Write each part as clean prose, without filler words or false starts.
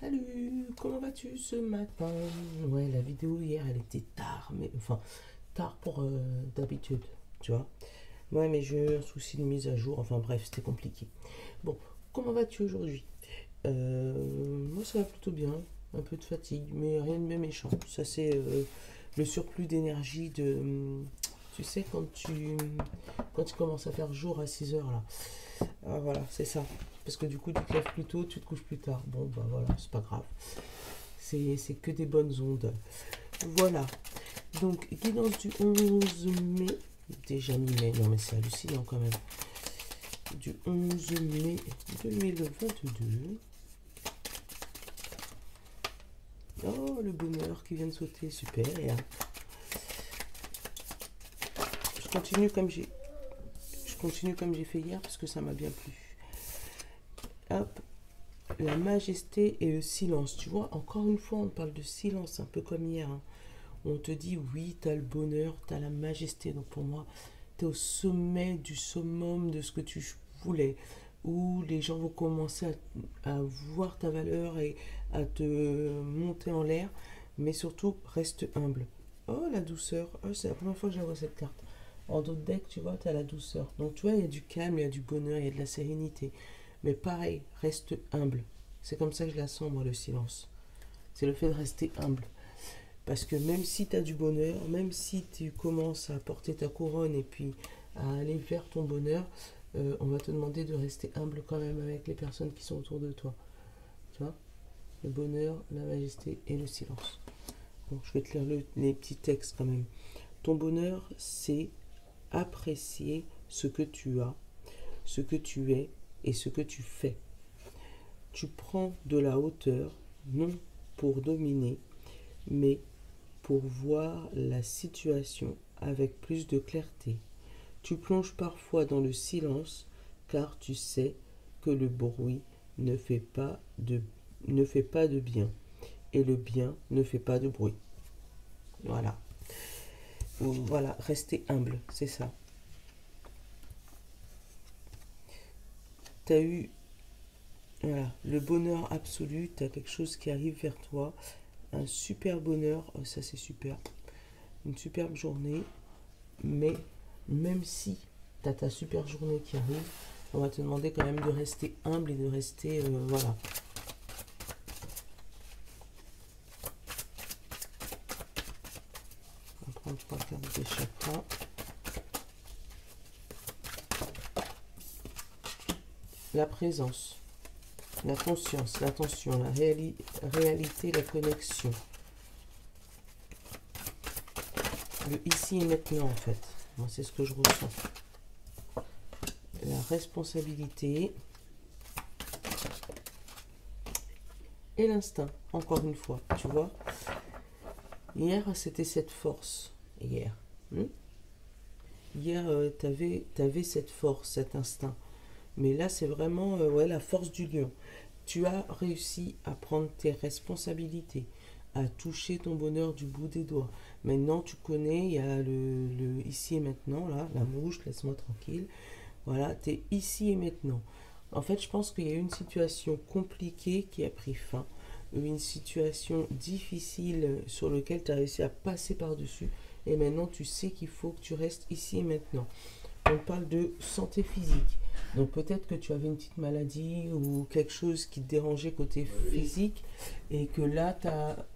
Salut, comment vas-tu ce matin? Ouais, la vidéo hier, elle était tard, mais enfin, tard pour d'habitude, tu vois. Ouais, mais j'ai eu un souci de mise à jour, enfin bref, c'était compliqué. Bon, comment vas-tu aujourd'hui? Moi, ça va plutôt bien, un peu de fatigue, mais rien de bien méchant. Ça, c'est le surplus d'énergie de... tu sais, quand tu commences à faire jour à 6 heures, là. Ah, voilà, c'est ça. Parce que du coup, tu te lèves plus tôt, tu te couches plus tard. Bon, bah voilà, c'est pas grave. C'est que des bonnes ondes. Voilà. Donc, guidance du 11 mai. Déjà mi-mai. Non, mais c'est hallucinant quand même. Du 11 mai 2022. Oh, le bonheur qui vient de sauter. Super. Et là, je continue comme j'ai... Je continue comme j'ai fait hier parce que ça m'a bien plu. Hop. La majesté et le silence. Tu vois, encore une fois, on parle de silence, un peu comme hier, hein. On te dit, oui, tu as le bonheur, tu as la majesté. Donc pour moi, tu es au sommet du summum de ce que tu voulais. Où les gens vont commencer à voir ta valeur et à te monter en l'air. Mais surtout, reste humble. Oh, la douceur. Oh, c'est la première fois que je vois cette carte. En d'autres decks, tu vois, tu as la douceur. Donc tu vois, il y a du calme, il y a du bonheur, il y a de la sérénité. Mais pareil, reste humble. C'est comme ça que je la sens, moi, le silence. C'est le fait de rester humble. Parce que même si tu as du bonheur, même si tu commences à porter ta couronne et puis à aller vers ton bonheur, on va te demander de rester humble quand même avec les personnes qui sont autour de toi. Tu vois? Le bonheur, la majesté et le silence. Donc je vais te lire les petits textes quand même. Ton bonheur, c'est apprécier ce que tu as, ce que tu es et ce que tu fais. Tu prends de la hauteur, non pour dominer, mais pour voir la situation avec plus de clarté. Tu plonges parfois dans le silence car tu sais que le bruit ne fait pas de bien et le bien ne fait pas de bruit. Voilà. Voilà, restez humble, c'est ça. Tu as eu voilà, le bonheur absolu, tu as quelque chose qui arrive vers toi, un super bonheur, oh, ça c'est super, une superbe journée, mais même si tu as ta super journée qui arrive, on va te demander quand même de rester humble et de rester, voilà. On va prendre 3 cartes de chakra. La présence, la conscience, l'attention, la réalité, la connexion. Le ici et maintenant, en fait. Moi, c'est ce que je ressens. La responsabilité et l'instinct, encore une fois, tu vois. Hier, c'était cette force. Hier. Hier, t'avais cette force, cet instinct. Mais là, c'est vraiment ouais, la force du lion. Tu as réussi à prendre tes responsabilités, à toucher ton bonheur du bout des doigts. Maintenant, tu connais, il y a le ici et maintenant, là, la mouche, laisse-moi tranquille. Voilà, tu es ici et maintenant. En fait, je pense qu'il y a une situation compliquée qui a pris fin, une situation difficile sur laquelle tu as réussi à passer par-dessus, et maintenant tu sais qu'il faut que tu restes ici et maintenant. On parle de santé physique. Donc peut-être que tu avais une petite maladie ou quelque chose qui te dérangeait côté physique et que là, tu as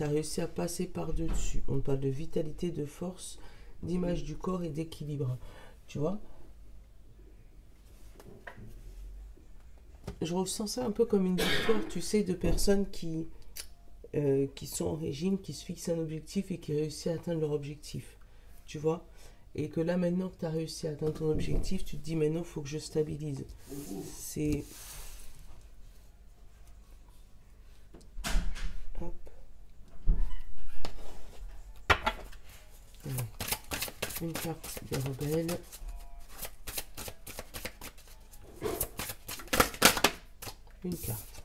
réussi à passer par-dessus. On parle de vitalité, de force, d'image du corps et d'équilibre. Tu vois? Je ressens ça un peu comme une victoire, tu sais, de personnes qui sont en régime, qui se fixent un objectif et qui réussissent à atteindre leur objectif. Tu vois? Et que là, maintenant que tu as réussi à atteindre ton objectif, tu te dis maintenant, il faut que je stabilise. C'est... Hop. Une carte des rebelles. Une carte.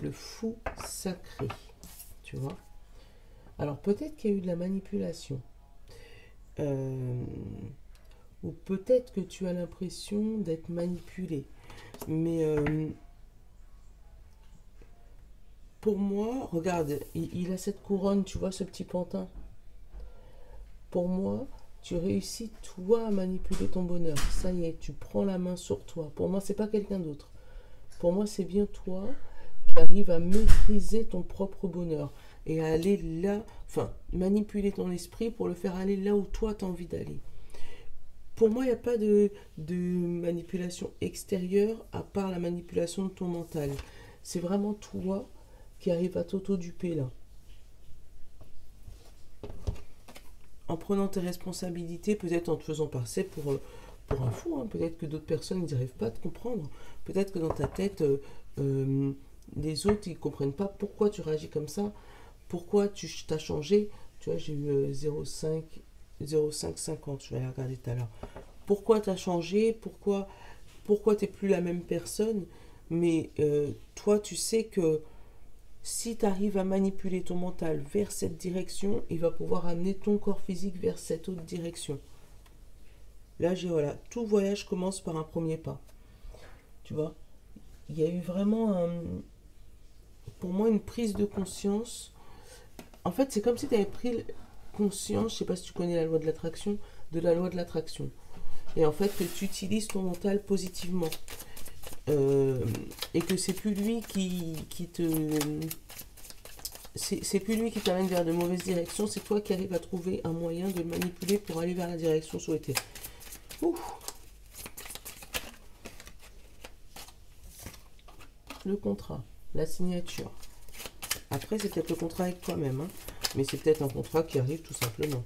Le fou sacré. Tu vois? Alors peut-être qu'il y a eu de la manipulation. Ou peut-être que tu as l'impression d'être manipulé. Mais pour moi, regarde, il a cette couronne, tu vois, ce petit pantin. Pour moi, tu réussis, toi, à manipuler ton bonheur. Ça y est, tu prends la main sur toi. Pour moi, c'est pas quelqu'un d'autre. Pour moi, c'est bien toi qui arrive à maîtriser ton propre bonheur et à aller là, enfin, manipuler ton esprit pour le faire aller là où toi, tu as envie d'aller. Pour moi, il n'y a pas de manipulation extérieure à part la manipulation de ton mental. C'est vraiment toi qui arrive à t'auto-duper là. En prenant tes responsabilités, peut-être en te faisant passer pour un fou. Hein. Peut-être que d'autres personnes n'arrivent pas à te comprendre. Peut-être que dans ta tête, les autres, ils ne comprennent pas pourquoi tu réagis comme ça, pourquoi tu t'as changé. Tu vois, j'ai eu 0,550, je vais aller regarder tout à l'heure. Pourquoi tu as changé, pourquoi tu n'es plus la même personne. Mais toi, tu sais que si tu arrives à manipuler ton mental vers cette direction, il va pouvoir amener ton corps physique vers cette autre direction. Là, voilà, tout voyage commence par un premier pas. Tu vois, il y a eu vraiment, pour moi, une prise de conscience. En fait, c'est comme si tu avais pris conscience, je sais pas si tu connais la loi de l'attraction, de la loi de l'attraction. Et en fait, que tu utilises ton mental positivement. Et que c'est plus lui qui te... C'est plus lui qui t'amène vers de mauvaises directions, c'est toi qui arrives à trouver un moyen de le manipuler pour aller vers la direction souhaitée. Ouh. Le contrat, la signature. Après, c'est peut-être le contrat avec toi-même, hein, mais c'est peut-être un contrat qui arrive tout simplement.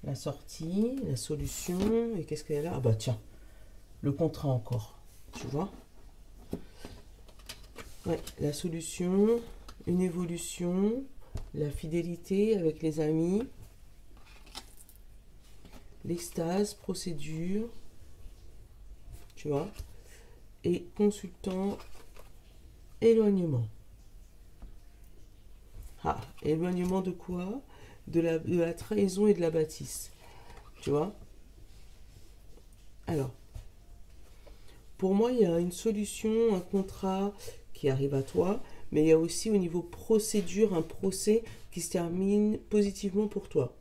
La sortie, la solution, et qu'est-ce qu'elle est là? Ah bah tiens, le contrat encore, tu vois. Ouais, la solution, une évolution, la fidélité avec les amis, l'extase, procédure, tu vois, et consultant, éloignement. Ah, éloignement de quoi? De la trahison et de la bâtisse, tu vois. Alors, pour moi, il y a une solution, un contrat qui arrive à toi, mais il y a aussi au niveau procédure, un procès qui se termine positivement pour toi.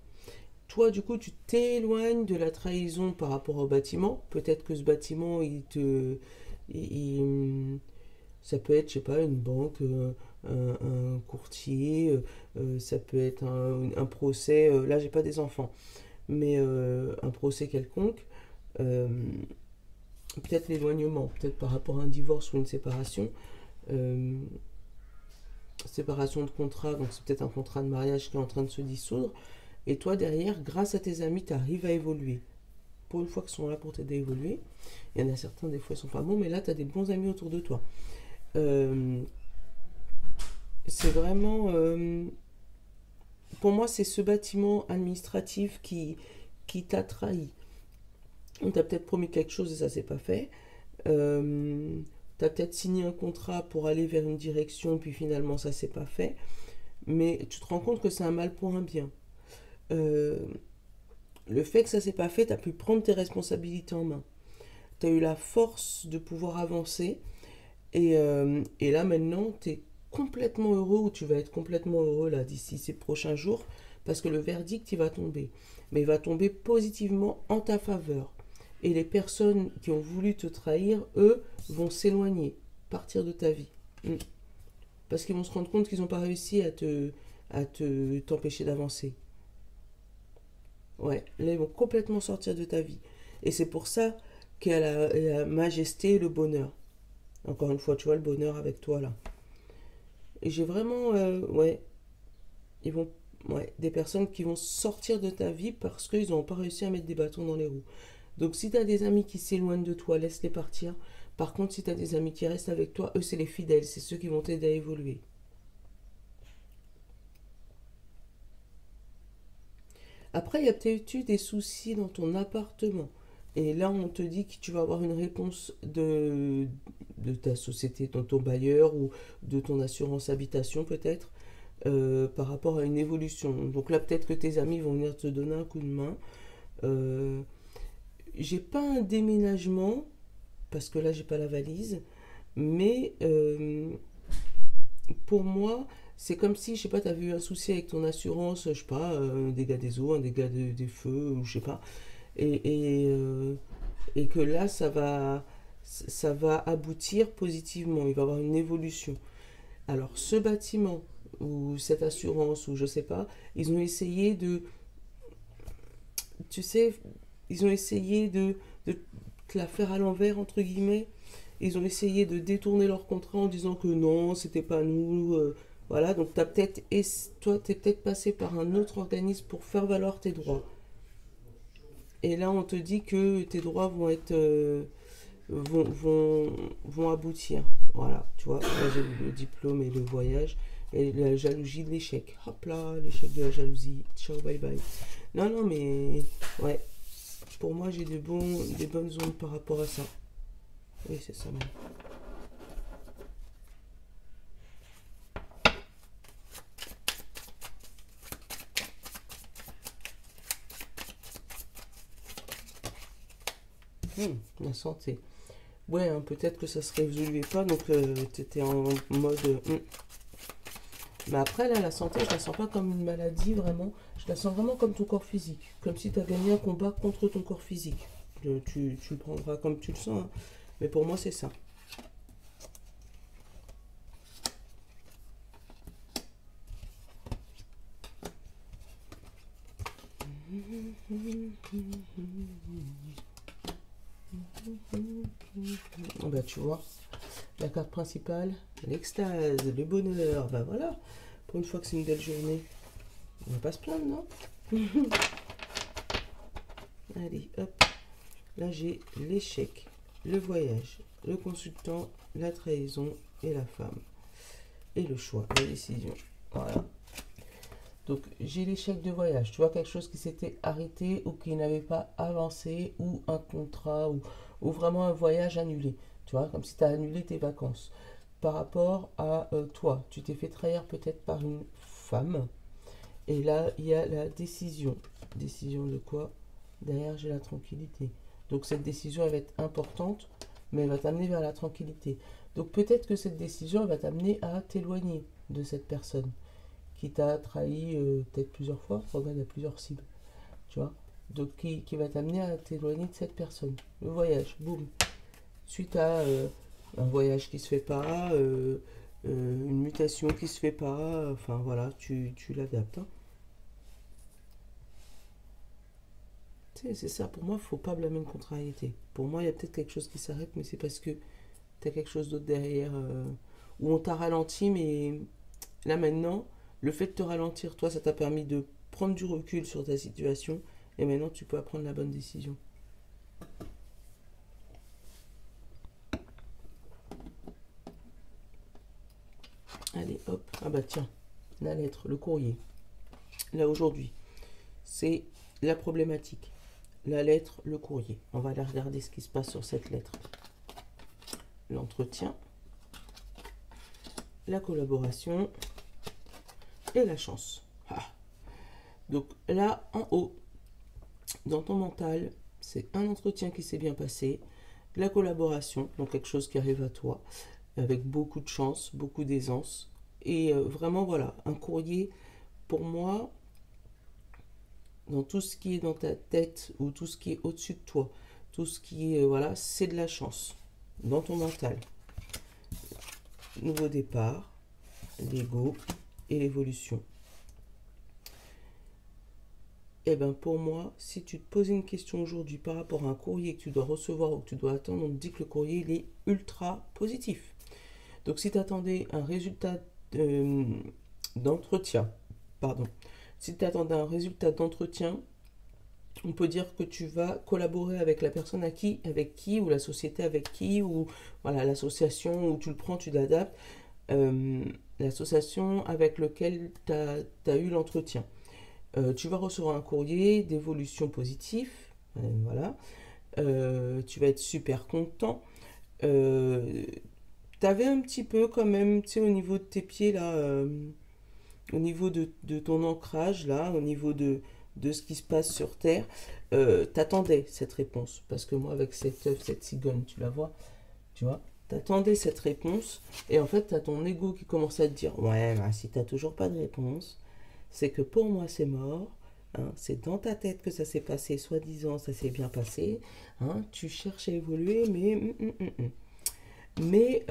Toi, du coup, tu t'éloignes de la trahison par rapport au bâtiment. Peut-être que ce bâtiment, ça peut être, je sais pas, une banque, un courtier, ça peut être un procès. Là, j'ai pas des enfants, mais un procès quelconque. euh, Peut-être l'éloignement, peut-être par rapport à un divorce ou une séparation. Euh, Séparation de contrat, donc c'est peut-être un contrat de mariage qui est en train de se dissoudre. Et toi, derrière, grâce à tes amis, tu arrives à évoluer. Pour une fois qu'ils sont là pour t'aider à évoluer. Il y en a certains, des fois, ils sont pas bons, mais là, tu as des bons amis autour de toi. C'est vraiment... pour moi, c'est ce bâtiment administratif qui t'a trahi. On t'a peut-être promis quelque chose et ça s'est pas fait. Tu as peut-être signé un contrat pour aller vers une direction, puis finalement ça s'est pas fait. Mais tu te rends compte que c'est un mal pour un bien. Euh, le fait que ça s'est pas fait, tu as pu prendre tes responsabilités en main. Tu as eu la force de pouvoir avancer. Et là maintenant, tu es complètement heureux, ou tu vas être complètement heureux là d'ici ces prochains jours, parce que le verdict il va tomber. Mais il va tomber positivement en ta faveur. Et les personnes qui ont voulu te trahir, eux, vont s'éloigner, partir de ta vie. Parce qu'ils vont se rendre compte qu'ils n'ont pas réussi t'empêcher d'avancer. Ouais, là, ils vont complètement sortir de ta vie. Et c'est pour ça qu'il y a la majesté et le bonheur. Encore une fois, tu vois le bonheur avec toi, là. Et j'ai vraiment, ouais, ils vont, ouais, des personnes qui vont sortir de ta vie parce qu'ils n'ont pas réussi à mettre des bâtons dans les roues. Donc si tu as des amis qui s'éloignent de toi, laisse-les partir. Par contre, si tu as des amis qui restent avec toi, eux, c'est les fidèles, c'est ceux qui vont t'aider à évoluer. Après, il y a peut-être eu des soucis dans ton appartement. Et là, on te dit que tu vas avoir une réponse de ta société, de ton bailleur ou de ton assurance habitation peut-être. par rapport à une évolution. Donc là, peut-être que tes amis vont venir te donner un coup de main. Euh, j'ai pas un déménagement, parce que là, j'ai pas la valise, mais pour moi, c'est comme si, je sais pas, tu as vu un souci avec ton assurance, je sais pas, un dégât des eaux, un dégât des feux, ou je sais pas, et que là, ça va aboutir positivement, il va y avoir une évolution. Alors, ce bâtiment, ou cette assurance, ou je sais pas, ils ont essayé de, tu sais, ils ont essayé de te la faire à l'envers, entre guillemets. Ils ont essayé de détourner leur contrat en disant que non, c'était pas nous. Voilà, donc toi, t'es peut-être passé par un autre organisme pour faire valoir tes droits. Et là, on te dit que tes droits vont aboutir. Voilà, tu vois, là j'ai le diplôme et le voyage. Et la jalousie de l'échec. Hop là, l'échec de la jalousie. Ciao, bye bye. Non, non, mais ouais, pour moi, j'ai des bonnes ondes par rapport à ça. Oui, c'est ça même. La santé. Ouais, hein, peut-être que ça se résolvait pas, donc t'étais en mode. Mais après, là, la santé, je la sens pas comme une maladie, vraiment. Je la sens vraiment comme ton corps physique. Comme si tu as gagné un combat contre ton corps physique. Tu le prendras comme tu le sens, hein. Mais pour moi, c'est ça. Ah bah, tu vois, la carte principale, l'extase, le bonheur. Bah voilà, pour une fois que c'est une belle journée, on va pas se plaindre, non? Allez, hop. Là, j'ai l'échec, le voyage, le consultant, la trahison et la femme. Et le choix, la décision. Voilà. Donc, j'ai l'échec de voyage. Tu vois, quelque chose qui s'était arrêté ou qui n'avait pas avancé, ou un contrat, ou vraiment un voyage annulé. Tu vois, comme si tu as annulé tes vacances. Par rapport à toi, tu t'es fait trahir peut-être par une femme. Et là, il y a la décision. Décision de quoi? Derrière, j'ai la tranquillité. Donc cette décision, elle va être importante, mais elle va t'amener vers la tranquillité. Donc peut-être que cette décision, elle va t'amener à t'éloigner de cette personne qui t'a trahi peut-être plusieurs fois. Regarde, il y a plusieurs cibles, tu vois. Donc qui va t'amener à t'éloigner de cette personne. Le voyage, boum. Suite à un voyage qui se fait pas, une mutation qui se fait pas, enfin voilà, tu l'adaptes, hein. C'est ça, pour moi, il ne faut pas blâmer une contrariété. Pour moi, il y a peut-être quelque chose qui s'arrête, mais c'est parce que tu as quelque chose d'autre derrière, où on t'a ralenti, mais là maintenant, le fait de te ralentir, toi, ça t'a permis de prendre du recul sur ta situation, et maintenant tu peux prendre la bonne décision. Allez, hop, ah bah tiens, la lettre, le courrier. Là aujourd'hui, c'est la problématique. La lettre, le courrier. On va aller regarder ce qui se passe sur cette lettre. L'entretien, la collaboration et la chance. Ah. Donc là, en haut, dans ton mental, c'est un entretien qui s'est bien passé, la collaboration, donc quelque chose qui arrive à toi, avec beaucoup de chance, beaucoup d'aisance. Et vraiment, voilà, un courrier, pour moi, dans tout ce qui est dans ta tête ou tout ce qui est au-dessus de toi, tout ce qui est, voilà, c'est de la chance. Dans ton mental. Nouveau départ, l'ego et l'évolution. Eh bien, pour moi, si tu te poses une question aujourd'hui par rapport à un courrier que tu dois recevoir ou que tu dois attendre, on te dit que le courrier, il est ultra positif. Donc, si tu attendais un résultat d'entretien, pardon, si tu attendais un résultat d'entretien, on peut dire que tu vas collaborer avec la personne avec qui, ou la société avec qui, ou voilà, l'association où tu le prends, tu l'adaptes, l'association avec laquelle tu as eu l'entretien. Tu vas recevoir un courrier d'évolution positive, voilà. Tu vas être super content. Tu avais un petit peu quand même, tu sais, au niveau de tes pieds là, au niveau de ton ancrage, là, au niveau de ce qui se passe sur Terre, t'attendais cette réponse. Parce que moi, avec cette œuvre, cette cigogne, tu vois, t'attendais cette réponse, et en fait, t'as ton ego qui commence à te dire, ouais, bah, si t'as toujours pas de réponse, c'est que pour moi, c'est mort. Hein, c'est dans ta tête que ça s'est passé, soi-disant, ça s'est bien passé. Hein, tu cherches à évoluer, mais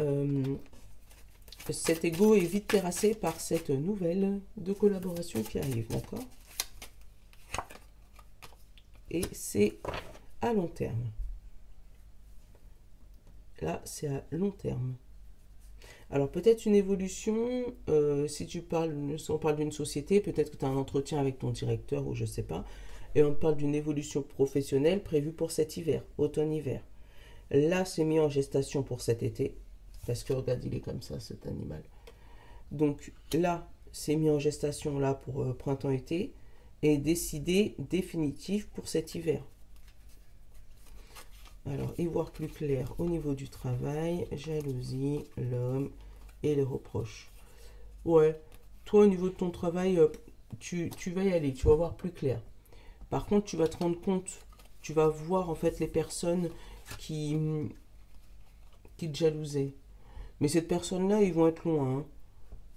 cet ego est vite terrassé par cette nouvelle de collaboration qui arrive, d'accord? Et c'est à long terme. Là, c'est à long terme. Alors peut-être une évolution, si on parle d'une société, peut-être que tu as un entretien avec ton directeur ou je sais pas, et on parle d'une évolution professionnelle prévue pour cet hiver, automne-hiver. Là, c'est mis en gestation pour cet été, parce que regarde, il est comme ça, cet animal. Donc là, c'est mis en gestation là pour printemps-été, et décidé définitif pour cet hiver. Alors, y voir plus clair au niveau du travail, jalousie, l'homme et les reproches. Ouais, toi au niveau de ton travail, tu vas y aller, tu vas voir plus clair. Par contre, tu vas te rendre compte, tu vas voir en fait les personnes qui, qui te jalousaient. Mais cette personne-là, ils vont être loin. Hein.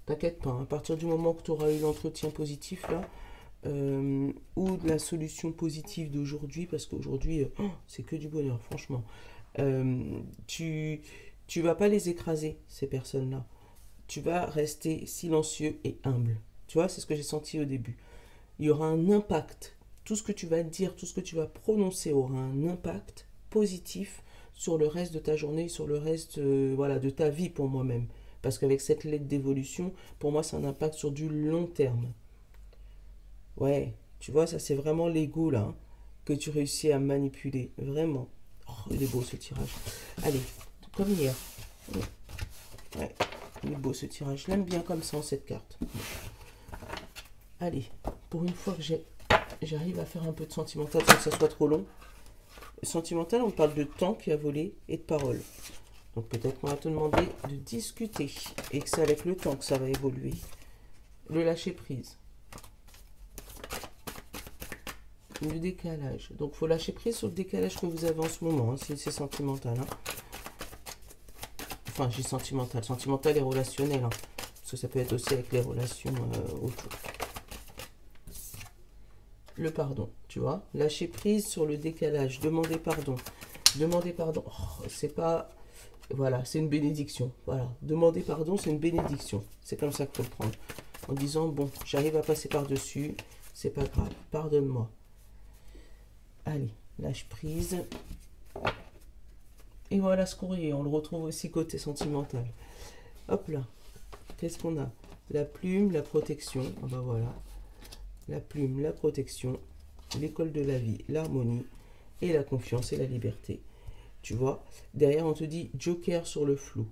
T'inquiète pas, hein. À partir du moment que tu auras eu l'entretien positif là, ou de la solution positive d'aujourd'hui, parce qu'aujourd'hui, c'est que du bonheur, franchement. Tu vas pas les écraser, ces personnes-là. Tu vas rester silencieux et humble. Tu vois, c'est ce que j'ai senti au début. Il y aura un impact. Tout ce que tu vas dire, tout ce que tu vas prononcer aura un impact positif sur le reste de ta journée, sur le reste voilà, de ta vie pour moi-même. Parce qu'avec cette lettre d'évolution, pour moi, c'est un impact sur du long terme. Ouais, tu vois, ça c'est vraiment l'ego là, hein, que tu réussis à manipuler. Vraiment. Oh, il est beau ce tirage. Allez, comme hier. Ouais, il est beau ce tirage. Je l'aime bien comme ça en cette carte. Allez, pour une fois que j'arrive à faire un peu de sentimental sans que ça soit trop long. Sentimental, on parle de temps qui a volé et de paroles. Donc peut-être qu'on va te demander de discuter et que c'est avec le temps que ça va évoluer. Le lâcher prise. Le décalage. Donc, il faut lâcher prise sur le décalage que vous avez en ce moment, hein, si c'est sentimental. Hein. Enfin, j'ai sentimental. Sentimental et relationnel. Hein, parce que ça peut être aussi avec les relations autour. Le pardon, tu vois. Lâcher prise sur le décalage. Demander pardon. Demander pardon. Oh, c'est pas... Voilà, c'est une bénédiction. Voilà. Demander pardon, c'est une bénédiction. C'est comme ça qu'il faut le prendre. En disant, bon, j'arrive à passer par-dessus. C'est pas grave. Pardonne-moi. Allez, lâche prise. Et voilà ce courrier, on le retrouve aussi côté sentimental. Hop là, qu'est-ce qu'on a? La plume, la protection. Ah bah voilà. La plume, la protection, l'école de la vie, l'harmonie et la confiance et la liberté. Tu vois, derrière on te dit Joker sur le flou.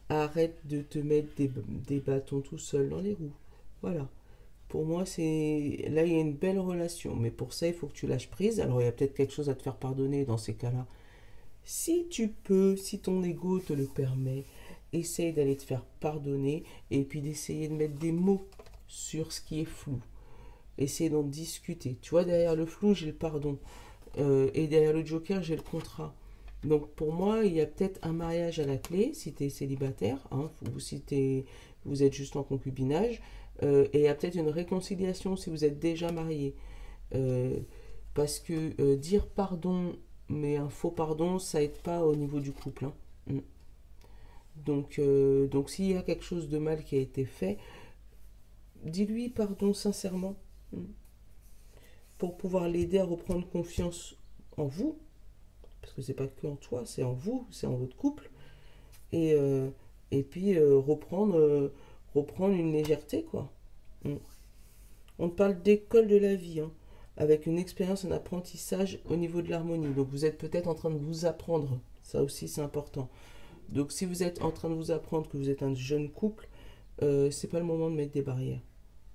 Arrête de te mettre des bâtons tout seul dans les roues. Voilà. Pour moi, c'est là, il y a une belle relation. Mais pour ça, il faut que tu lâches prise. Alors, il y a peut-être quelque chose à te faire pardonner dans ces cas-là. Si tu peux, si ton ego te le permet, essaye d'aller te faire pardonner et puis d'essayer de mettre des mots sur ce qui est flou. Essaye d'en discuter. Tu vois, derrière le flou, j'ai le pardon. Et derrière le joker, j'ai le contrat. Donc, pour moi, il y a peut-être un mariage à la clé, si tu es célibataire, hein, ou si vous êtes juste en concubinage. Et il y a peut-être une réconciliation si vous êtes déjà marié. Parce que dire pardon, mais un faux pardon, ça aide pas au niveau du couple. Hein. Donc s'il y a quelque chose de mal qui a été fait, dis-lui pardon sincèrement. Pour pouvoir l'aider à reprendre confiance en vous. Parce que c'est pas que en toi, c'est en vous, c'est en votre couple. Et puis reprendre une légèreté, quoi. On parle d'école de la vie, hein, avec une expérience, un apprentissage au niveau de l'harmonie. Donc vous êtes peut-être en train de vous apprendre, ça aussi c'est important. Donc si vous êtes en train de vous apprendre que vous êtes un jeune couple, c'est pas le moment de mettre des barrières.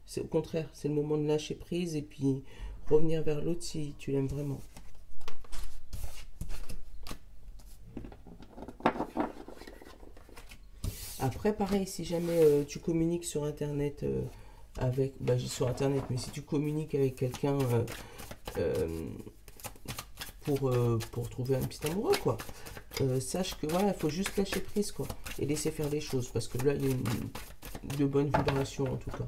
C'est au contraire, c'est le moment de lâcher prise et puis revenir vers l'autre si tu l'aimes vraiment. Après, pareil, si jamais tu communiques sur Internet avec, bah, sur Internet, mais si tu communiques avec quelqu'un euh, pour trouver un petit amoureux, quoi, sache que voilà, il faut juste lâcher prise, quoi, et laisser faire les choses, parce que là, il y a de bonnes vibrations, en tout cas.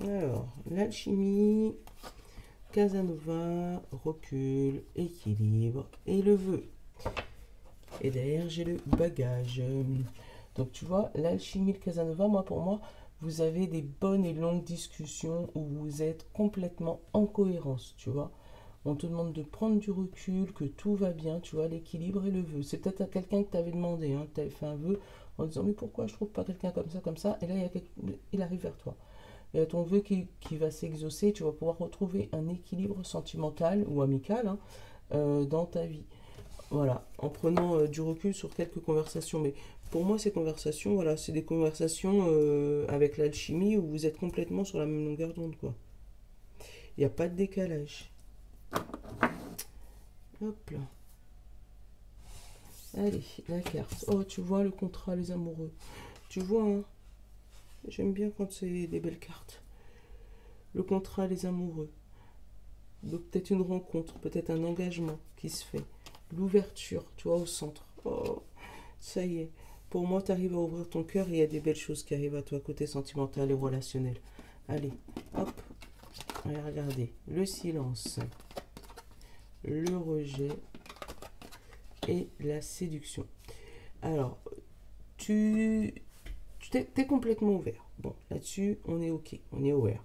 Alors, l'alchimie, Casanova, recul, équilibre et le vœu. Et derrière, j'ai le bagage. Donc, tu vois, l'alchimie, le Casanova, moi, pour moi, vous avez des bonnes et longues discussions où vous êtes complètement en cohérence, tu vois. On te demande de prendre du recul, que tout va bien, tu vois, l'équilibre et le vœu. C'est peut-être à quelqu'un que tu avais demandé, hein, tu avais fait un vœu en disant, mais pourquoi je trouve pas quelqu'un comme ça, et là, il arrive vers toi. Il y a ton vœu qui va s'exaucer, tu vas pouvoir retrouver un équilibre sentimental ou amical, hein, dans ta vie. Voilà, en prenant du recul sur quelques conversations. Mais pour moi, ces conversations, voilà, c'est des conversations avec l'alchimie où vous êtes complètement sur la même longueur d'onde, quoi. Il n'y a pas de décalage. Hop là. Allez, la carte. Oh, tu vois le contrat, les amoureux. Tu vois, hein, j'aime bien quand c'est des belles cartes. Le contrat, les amoureux. Donc peut-être une rencontre, peut-être un engagement qui se fait. L'ouverture, tu vois, au centre. Oh, ça y est. Pour moi, tu arrives à ouvrir ton cœur et il y a des belles choses qui arrivent à toi, côté sentimental et relationnel. Allez, hop. Allez, regardez. Le silence, le rejet et la séduction. Alors, tu t'es complètement ouvert. Bon, là-dessus, on est OK, on est ouvert.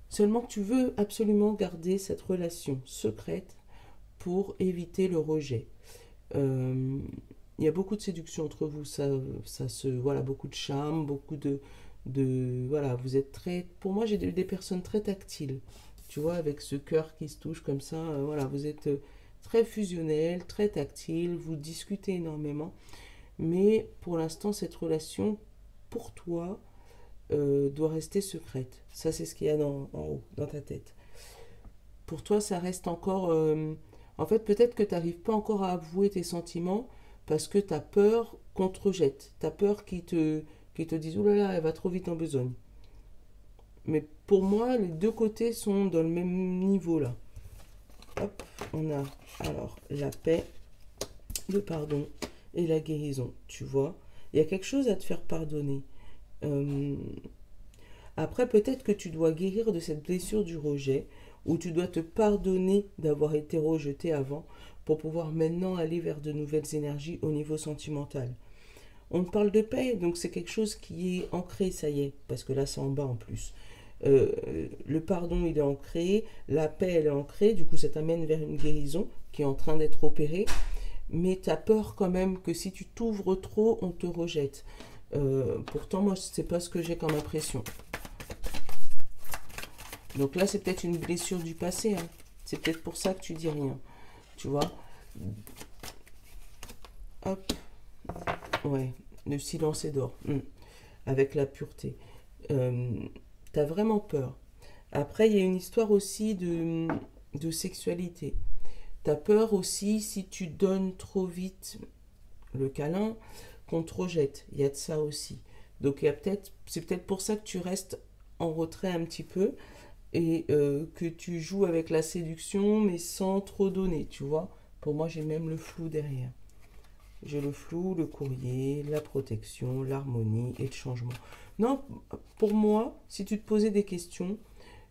Seulement que tu veux absolument garder cette relation secrète pour éviter le rejet. Il y a beaucoup de séduction entre vous, ça se, voilà, beaucoup de charme, beaucoup voilà, vous êtes très, pour moi j'ai des personnes très tactiles, tu vois, avec ce cœur qui se touche comme ça, voilà, vous êtes très fusionnel, très tactile, vous discutez énormément, mais pour l'instant cette relation, pour toi, doit rester secrète. Ça c'est ce qu'il y a en haut, dans ta tête. Pour toi ça reste encore, en fait peut-être que tu n'arrives pas encore à avouer tes sentiments, parce que tu as peur qu'on te rejette, tu as peur qu'ils te disent « Oh là là, elle va trop vite en besogne ». Mais pour moi, les deux côtés sont dans le même niveau là. Hop, on a alors la paix, le pardon et la guérison, tu vois. Il y a quelque chose à te faire pardonner. Euh, Après, peut-être que tu dois guérir de cette blessure du rejet, ou tu dois te pardonner d'avoir été rejeté avant pour pouvoir maintenant aller vers de nouvelles énergies au niveau sentimental. On parle de paix, donc c'est quelque chose qui est ancré, ça y est, parce que là c'est en bas en plus. Le pardon il est ancré, la paix elle est ancrée, du coup ça t'amène vers une guérison qui est en train d'être opérée, mais tu as peur quand même que si tu t'ouvres trop, on te rejette. Pourtant moi c'est pas ce que j'ai comme impression. Donc là c'est peut-être une blessure du passé, hein. C'est peut-être pour ça que tu dis rien, tu vois. Hop, ouais, le silence est d'or. Avec la pureté. T'as vraiment peur. Après, il y a une histoire aussi de sexualité. T'as peur aussi si tu donnes trop vite le câlin qu'on te rejette. Il y a de ça aussi. Donc c'est peut-être pour ça que tu restes en retrait un petit peu et que tu joues avec la séduction mais sans trop donner, tu vois. Pour moi, j'ai même le flou derrière. J'ai le flou, le courrier, la protection, l'harmonie et le changement. Non, pour moi, si tu te posais des questions,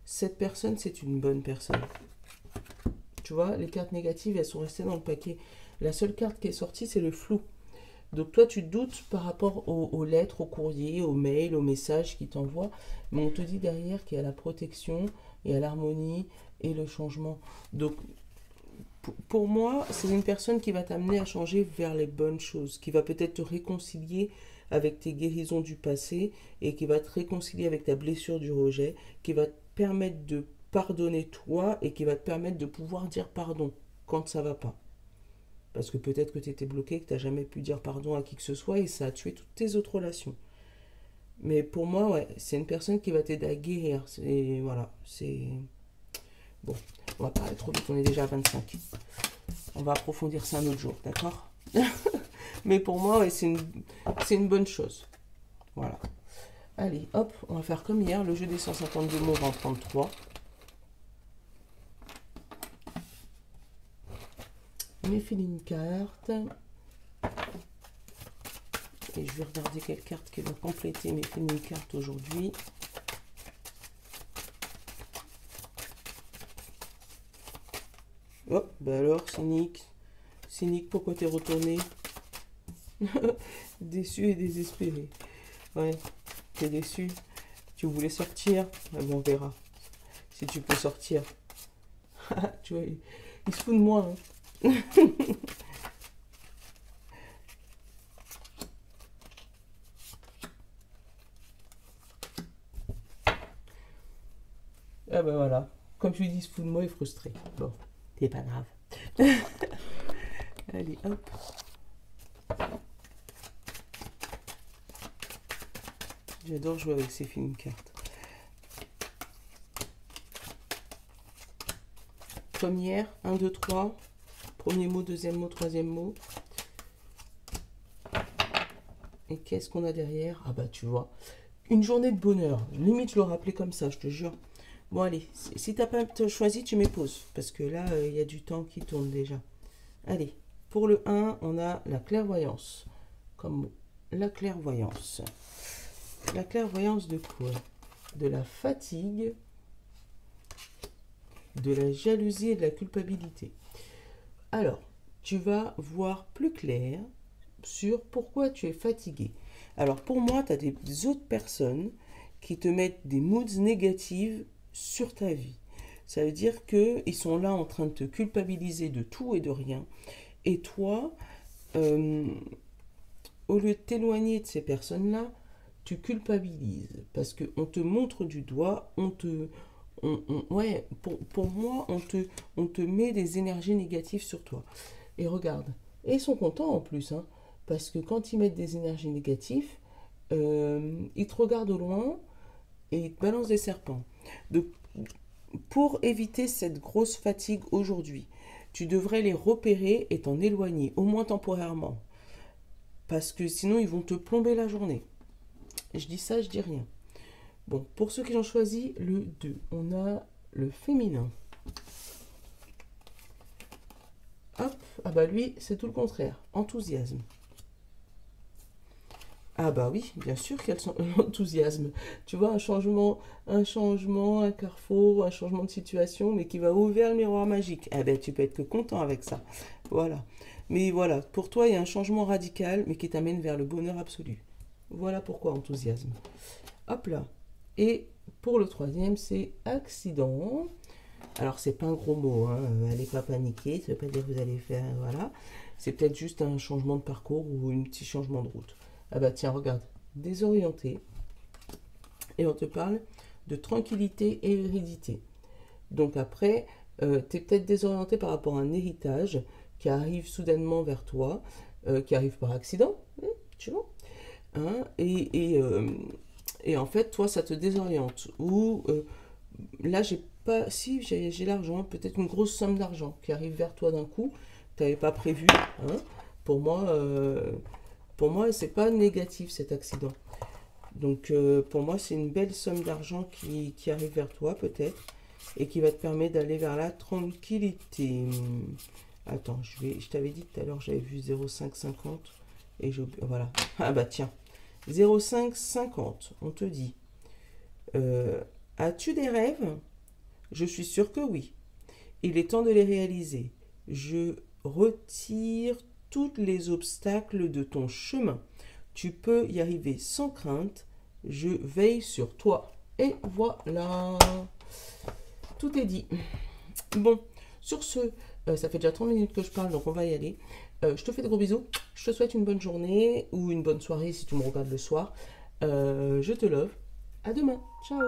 cette personne, c'est une bonne personne. Tu vois, les cartes négatives, elles sont restées dans le paquet. La seule carte qui est sortie, c'est le flou. Donc toi, tu doutes par rapport aux lettres, aux courriers, aux mails, aux messages qui t'envoient. Mais on te dit derrière qu'il y a la protection, il y a l'harmonie et le changement. Donc pour moi, c'est une personne qui va t'amener à changer vers les bonnes choses, qui va peut-être te réconcilier avec tes guérisons du passé et qui va te réconcilier avec ta blessure du rejet, qui va te permettre de pardonner toi et qui va te permettre de pouvoir dire pardon quand ça va pas. Parce que peut-être que tu étais bloqué, que tu n'as jamais pu dire pardon à qui que ce soit et ça a tué toutes tes autres relations. Mais pour moi, ouais, c'est une personne qui va t'aider à guérir. Voilà, c'est... Bon, on va pas aller trop vite, on est déjà à 25. On va approfondir ça un autre jour, d'accord? Mais pour moi, ouais, c'est une bonne chose. Voilà. Allez, hop, on va faire comme hier. Le jeu des 152 mots, on va en prendre 3. On filé une carte. Et je vais regarder quelle carte qui va compléter mes filets une carte aujourd'hui. Oh, bah alors, cynique. Cynique, pourquoi t'es retourné? Déçu et désespéré. Ouais, t'es déçu. Tu voulais sortir? Ah bon, on verra. Si tu peux sortir. Tu vois, il se fout de moi. Hein. Ah ben voilà. Comme je lui dis, il se fout de moi, il est frustré. Bon, c'est pas grave. Allez, hop. J'adore jouer avec ces films cartes. Comme hier, 1, 2, 3. Premier mot, deuxième mot, troisième mot. Et qu'est-ce qu'on a derrière? Ah bah tu vois, une journée de bonheur. Limite, je l'aurais appelé comme ça, je te jure. Bon allez, si t'as pas choisi, tu mets pause. Parce que là, il y a du temps qui tourne déjà. Allez, pour le 1, on a la clairvoyance. Comme mot. La clairvoyance. La clairvoyance de quoi? De la fatigue, de la jalousie et de la culpabilité. Alors, tu vas voir plus clair sur pourquoi tu es fatigué. Alors, pour moi, tu as des autres personnes qui te mettent des moods négatives sur ta vie. Ça veut dire qu'ils sont là en train de te culpabiliser de tout et de rien. Et toi, au lieu de t'éloigner de ces personnes-là, tu culpabilises. Parce qu'on te montre du doigt, ouais, pour moi, on te met des énergies négatives sur toi. Et regarde, et ils sont contents en plus, hein, parce que quand ils mettent des énergies négatives, ils te regardent au loin et ils te balancent des serpents. Donc, pour éviter cette grosse fatigue aujourd'hui, tu devrais les repérer et t'en éloigner, au moins temporairement. Parce que sinon, ils vont te plomber la journée. Je dis ça, je dis rien. Bon, pour ceux qui ont choisi le 2, on a le féminin. Hop, ah bah lui, c'est tout le contraire, enthousiasme. Ah bah oui, bien sûr qu'elles sont l'enthousiasme. Tu vois, un changement, un carrefour, un changement de situation, mais qui va ouvrir le miroir magique. Eh ben, tu peux être que content avec ça. Voilà. Mais voilà, pour toi, il y a un changement radical, mais qui t'amène vers le bonheur absolu. Voilà pourquoi enthousiasme. Hop là. Et pour le 3e, c'est accident. Alors, c'est pas un gros mot, hein. Allez pas paniquer, ça veut pas dire que vous allez faire, voilà. C'est peut-être juste un changement de parcours ou un petit changement de route. Ah bah tiens, regarde, désorienté. Et on te parle de tranquillité et hérédité. Donc après, tu es peut-être désorienté par rapport à un héritage qui arrive soudainement vers toi, qui arrive par accident, tu vois. Hein, et en fait, toi, ça te désoriente. Ou là, j'ai pas... Si, j'ai l'argent, peut-être une grosse somme d'argent qui arrive vers toi d'un coup, tu n'avais pas prévu. Hein. Pour moi, c'est pas négatif cet accident. Donc, pour moi, c'est une belle somme d'argent qui arrive vers toi, peut-être, et qui va te permettre d'aller vers la tranquillité. Attends, je t'avais dit tout à l'heure, j'avais vu 0,550, et voilà. Ah bah tiens, 0,550, on te dit. As-tu des rêves? Je suis sûre que oui. Il est temps de les réaliser. Je retire tous les obstacles de ton chemin. Tu peux y arriver sans crainte. Je veille sur toi. Et voilà. Tout est dit. Bon, sur ce, ça fait déjà 30 minutes que je parle, donc on va y aller. Je te fais de gros bisous. Je te souhaite une bonne journée ou une bonne soirée si tu me regardes le soir. Je te love. À demain. Ciao.